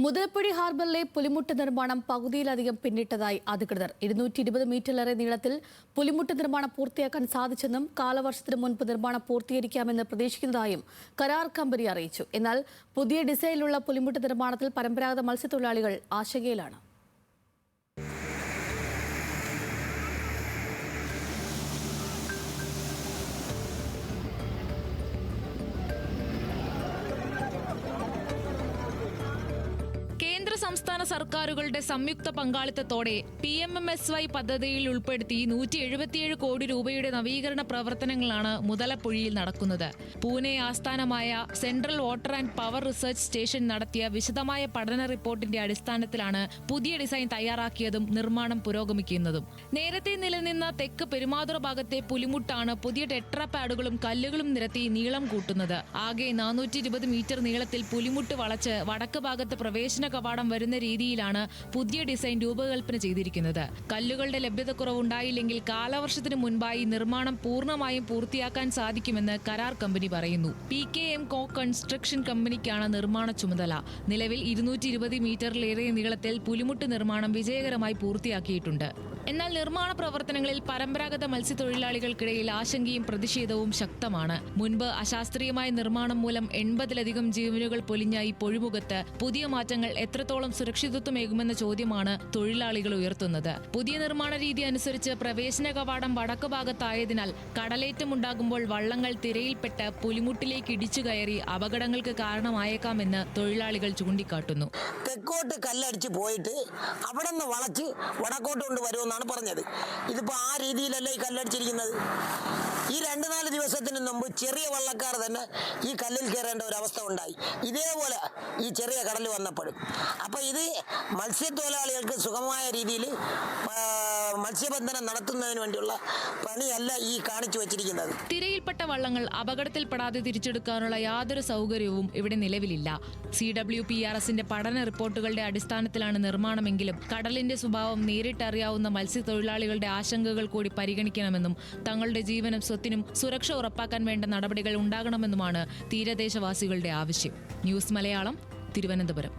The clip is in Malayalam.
മുതലപ്പുഴി ഹാർബറിലെ പുലിമുട്ട് നിർമ്മാണം പകുതിയിലധികം പിന്നിട്ടതായി അധികൃതർ. 220 മീറ്ററിലേറെ നീളത്തിൽ പുലിമുട്ട് നിർമ്മാണം പൂർത്തിയാക്കാൻ സാധിച്ചെന്നും കാലവർഷത്തിന് മുൻപ് നിർമ്മാണം പൂർത്തീകരിക്കാമെന്ന് പ്രതീക്ഷിക്കുന്നതായും കരാർ കമ്പനി അറിയിച്ചു. എന്നാൽ പുതിയ ഡിസൈനിലുള്ള പുലിമുട്ട് നിർമ്മാണത്തിൽ പരമ്പരാഗത മത്സ്യത്തൊഴിലാളികൾ ആശങ്കയിലാണ്. കേന്ദ്ര സംസ്ഥാന സർക്കാരുകളുടെ സംയുക്ത പങ്കാളിത്തത്തോടെ PMMSY പദ്ധതിയിൽ ഉൾപ്പെടുത്തി 177 കോടി രൂപയുടെ നവീകരണ പ്രവർത്തനങ്ങളാണ് മുതലപ്പുഴയിൽ നടക്കുന്നത്. പൂനെ ആസ്ഥാനമായ central water and power research station നടത്തിയ വിശദമായ പഠന റിപ്പോർട്ടിന്റെ അടിസ്ഥാനത്തിലാണ് പുതിയ ഡിസൈൻ തയ്യാറാക്കിയതും നിർമ്മാണം പുരോഗമിക്കുന്നതും. നേരത്തെ നിലനിന്ന തെക്ക് പെരുമാതുറ ഭാഗത്തെ പുലിമുട്ടാണ് പുതിയ ടെട്രാ പാഡുകളും കല്ലുകളും നിരത്തി നീളം കൂട്ടുന്നത്. ആകെ 420 മീറ്റർ നീളത്തിൽ പുലിമുട്ട് വളച്ച് വടക്ക് ഭാഗത്ത് പ്രവേശന കവാടം വരുന്ന രീതിയിലാണ് പുതിയ ഡിസൈൻ രൂപകൽപ്പന ചെയ്തിരിക്കുന്നത്. കല്ലുകളുടെ ലഭ്യതക്കുറവുണ്ടായില്ലെങ്കിൽ കാലവർഷത്തിന് മുൻപായി നിർമ്മാണം പൂർണ്ണമായും പൂർത്തിയാക്കാൻ സാധിക്കുമെന്ന് കരാർ കമ്പനി പറയുന്നു. PKM കോ കൺസ്ട്രക്ഷൻ കമ്പനിക്കാണ് നിർമ്മാണ ചുമതല. നിലവിൽ 220 മീറ്ററിലേറെ നീളത്തിൽ പുലിമുട്ട് നിർമ്മാണം വിജയകരമായി പൂർത്തിയാക്കിയിട്ടുണ്ട്. എന്നാൽ നിർമ്മാണ പ്രവർത്തനങ്ങളിൽ പരമ്പരാഗത മത്സ്യത്തൊഴിലാളികൾക്കിടയിൽ ആശങ്കയും പ്രതിഷേധവും ശക്തമാണ്. മുൻപ് അശാസ്ത്രീയമായ നിർമ്മാണം മൂലം 80-ലധികം ജീവനുകൾ പൊലിഞ്ഞ ഈ പൊഴിമുഖത്ത് പുതിയ മാറ്റങ്ങൾ എത്രത്തോളം സുരക്ഷിതത്വമേകുമെന്ന ചോദ്യമാണ് തൊഴിലാളികൾ ഉയർത്തുന്നത്. പുതിയ നിർമ്മാണ രീതി അനുസരിച്ച് പ്രവേശന കവാടം വടക്ക് ഭാഗത്തായതിനാൽ കടലേറ്റമുണ്ടാകുമ്പോൾ വള്ളങ്ങൾ തിരയിൽപ്പെട്ട് പുലിമുട്ടിലേക്ക് ഇടിച്ചു കയറി അപകടങ്ങൾക്ക് കാരണമായേക്കാമെന്ന് തൊഴിലാളികൾ ചൂണ്ടിക്കാട്ടുന്നു. തെക്കോട്ട് കല്ലടിച്ച് പോയിട്ട് അവിടെ നിന്ന് വളച്ച് വടക്കോട്ട് കൊണ്ട് വരുമെന്നാണ് പറഞ്ഞത്. ഇതിപ്പോൾ ആ രീതിയിലല്ല ഈ കല്ലടിച്ചിരിക്കുന്നത്. ഈ 2-4 ദിവസത്തിന് മുമ്പ് ചെറിയ വള്ളക്കാർ തന്നെ ഈ കല്ലിൽ കയറേണ്ട ഒരു അവസ്ഥ ഉണ്ടായി, ഇതേപോലെ ഈ ചെറിയ കടൽ വന്നപ്പോഴും. അപ്പോൾ ഇത് മത്സ്യത്തൊഴിലാളികൾക്ക് സുഗമമായ രീതിയിൽ മത്സ്യബന്ധനം നടത്തുന്നതിന് വേണ്ടിയുള്ള പണിയല്ല ഈ കാണിച്ചു വച്ചിരിക്കുന്നത്. തിരയിൽപ്പെട്ട വള്ളങ്ങൾ അപകടത്തിൽപ്പെടാതെ തിരിച്ചെടുക്കാനുള്ള യാതൊരു സൗകര്യവും ഇവിടെ നിലവിലില്ല. CWPRSന്റെ പഠന റിപ്പോർട്ടുകളുടെ അടിസ്ഥാനത്തിലാണ് നിർമ്മാണമെങ്കിലും കടലിന്റെ സ്വഭാവം നേരിട്ടറിയാവുന്ന മത്സ്യത്തൊഴിലാളികളുടെ ആശങ്കകൾ കൂടി പരിഗണിക്കണമെന്നും തങ്ങളുടെ ജീവനും സ്വത്തിനും സുരക്ഷ ഉറപ്പാക്കാൻ വേണ്ട നടപടികൾ ഉണ്ടാകണമെന്നുമാണ് തീരദേശവാസികളുടെ ആവശ്യം. ന്യൂസ് മലയാളം, തിരുവനന്തപുരം.